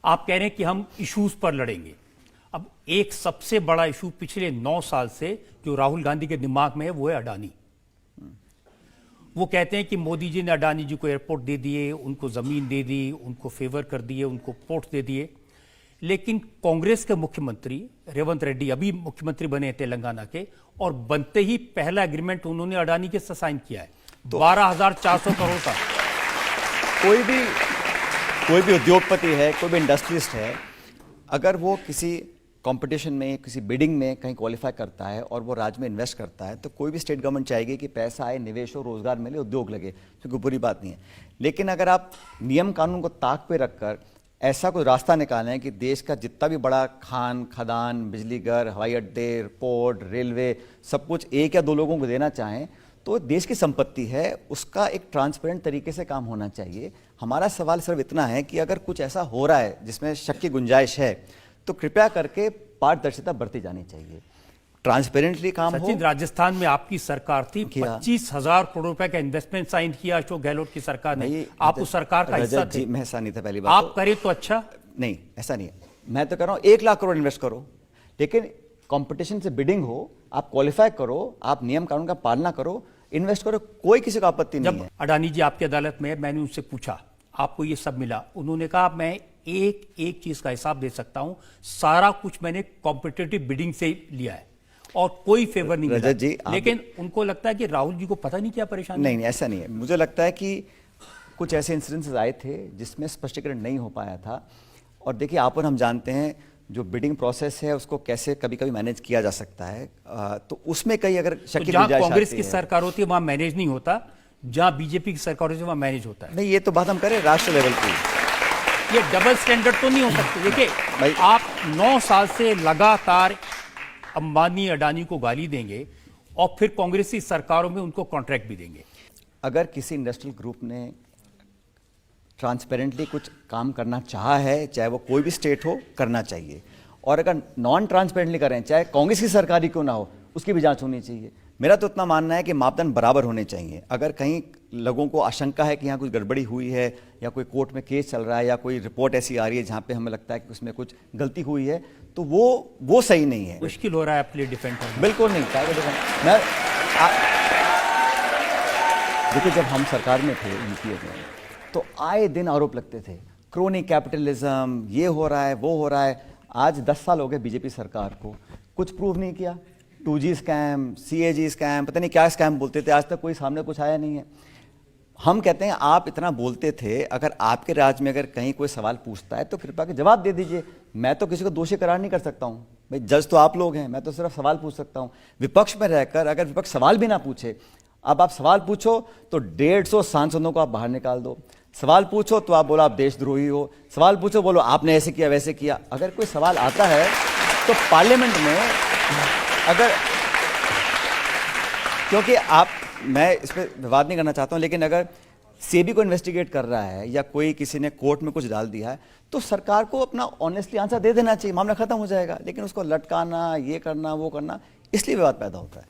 आप कह रहे हैं कि हम इश्यूज पर लड़ेंगे। अब एक सबसे बड़ा इशू पिछले 9 साल से जो राहुल गांधी के दिमाग में है वो है अडानी। वो कहते हैं कि मोदी जी ने अडानी जी को एयरपोर्ट दे दिए, उनको जमीन दे दी, उनको फेवर कर दिए, उनको पोर्ट दे दिए। लेकिन कांग्रेस के मुख्यमंत्री रेवंत रेड्डी अभी मुख्यमंत्री बने हैं तेलंगाना के, और बनते ही पहला एग्रीमेंट उन्होंने अडानी के साथ साइन किया है 12,400 करोड़ का। कोई भी उद्योगपति है, कोई भी इंडस्ट्रियलिस्ट है, अगर वो किसी कंपटीशन में, किसी बिडिंग में कहीं क्वालिफाई करता है और वो राज्य में इन्वेस्ट करता है, तो कोई भी स्टेट गवर्नमेंट चाहेगी कि पैसा आए, निवेश हो, रोजगार मिले, उद्योग लगे, क्योंकि बुरी बात नहीं है। लेकिन अगर आप नियम कानून को ताक पे रखकर ऐसा कोई रास्ता निकालें कि देश का जितना भी बड़ा खान, खदान, बिजली घर, हवाई अड्डे, एयरपोर्ट, रेलवे, सब कुछ एक या दो लोगों को देना चाहें, तो देश की संपत्ति है, उसका एक ट्रांसपेरेंट तरीके से काम होना चाहिए। हमारा सवाल सिर्फ इतना है कि अगर कुछ ऐसा हो रहा है जिसमें शक की गुंजाइश है, तो कृपया करके पारदर्शिता बरती जानी चाहिए, ट्रांसपेरेंटली काम हो। सचिन, राजस्थान में आपकी सरकार थी, 25,000 करोड़ रुपए का इन्वेस्टमेंट साइन किया अशोक गहलोत की सरकार ने। आप उस सरकार का हिस्सा थे। मैं ऐसा नहीं था, पहली बात आप करें तो अच्छा नहीं, ऐसा नहीं है। मैं तो कह रहा हूं 1 लाख करोड़ इन्वेस्ट करो, लेकिन कंपटीशन से बिडिंग हो, आप क्वालिफाई करो, आप नियम कानून का पालना करो, इन्वेस्ट करो, कोई किसी को आपत्ति नहीं है। जब अडानी जी आपकी अदालत में, मैंने उनसे पूछा आपको ये सब मिला, उन्होंने कहा मैं एक एक चीज का हिसाब दे सकता हूं, सारा कुछ मैंने कॉम्पिटिटिव बिडिंग से लिया है और कोई फेवर नहीं मिला। जी, लेकिन उनको लगता है कि राहुल जी को पता नहीं क्या परेशानी। नहीं, ऐसा नहीं है। मुझे लगता है कि कुछ ऐसे इंसिडेंसेस आए थे जिसमें स्पष्टीकरण नहीं हो पाया था। और देखिए, आप और हम जानते हैं जो बिडिंग प्रोसेस है उसको कैसे कभी कभी मैनेज किया जा सकता है, तो उसमें कई अगर शक की गुंजाइश आती है। कांग्रेस की सरकार होती है वहां मैनेज नहीं होता, जहां बीजेपी की सरकार होती है वहां मैनेज होता है। नहीं, ये तो बात हम करें राष्ट्र लेवल की, ये डबल स्टैंडर्ड तो नहीं हो सकते। देखिए, आप 9 साल से लगातार अंबानी अडानी को गाली देंगे और फिर कांग्रेसी सरकारों में उनको कॉन्ट्रैक्ट भी देंगे। अगर किसी इंडस्ट्रियल ग्रुप ने ट्रांसपेरेंटली कुछ काम करना चाहा है, चाहे वो कोई भी स्टेट हो, करना चाहिए। और अगर नॉन ट्रांसपेरेंटली करें, चाहे कांग्रेस की सरकार ही क्यों ना हो, उसकी भी जांच होनी चाहिए। मेरा तो इतना मानना है कि मापदंड बराबर होने चाहिए। अगर कहीं लोगों को आशंका है कि यहाँ कुछ गड़बड़ी हुई है, या कोई कोर्ट में केस चल रहा है, या कोई रिपोर्ट ऐसी आ रही है जहाँ पे हमें लगता है कि उसमें कुछ गलती हुई है, तो वो सही नहीं है। मुश्किल हो रहा है अपने डिफेंड करना। बिल्कुल नहीं, मैं देखिए, जब हम सरकार में थे यूपीए में, तो आए दिन आरोप लगते थे, क्रोनी कैपिटलिज्म, ये हो रहा है, वो हो रहा है। आज 10 साल हो गए बीजेपी सरकार को, कुछ प्रूव नहीं किया। 2G स्कैम, CAG स्कैम, पता नहीं क्या स्कैम बोलते थे, आज तक कोई सामने कुछ आया नहीं है। हम कहते हैं आप इतना बोलते थे, अगर आपके राज्य में अगर कहीं कोई सवाल पूछता है तो कृपया के जवाब दे दीजिए। मैं तो किसी को दोषी करार नहीं कर सकता हूं भाई, जज तो आप लोग हैं, मैं तो सिर्फ सवाल पूछ सकता हूं। विपक्ष में रहकर अगर विपक्ष सवाल भी ना पूछे, अब आप सवाल पूछो तो 150 सांसदों को आप बाहर निकाल दो, सवाल पूछो तो आप बोलो आप देशद्रोही हो, सवाल पूछो बोलो आपने ऐसे किया वैसे किया। अगर कोई सवाल आता है तो पार्लियामेंट में, अगर, क्योंकि मैं इस पर विवाद नहीं करना चाहता हूं, लेकिन अगर सेबी को इन्वेस्टिगेट कर रहा है या कोई किसी ने कोर्ट में कुछ डाल दिया है, तो सरकार को अपना ऑनेस्टली आंसर दे देना चाहिए, मामला खत्म हो जाएगा। लेकिन उसको लटकाना, ये करना, वो करना, इसलिए विवाद पैदा होता है।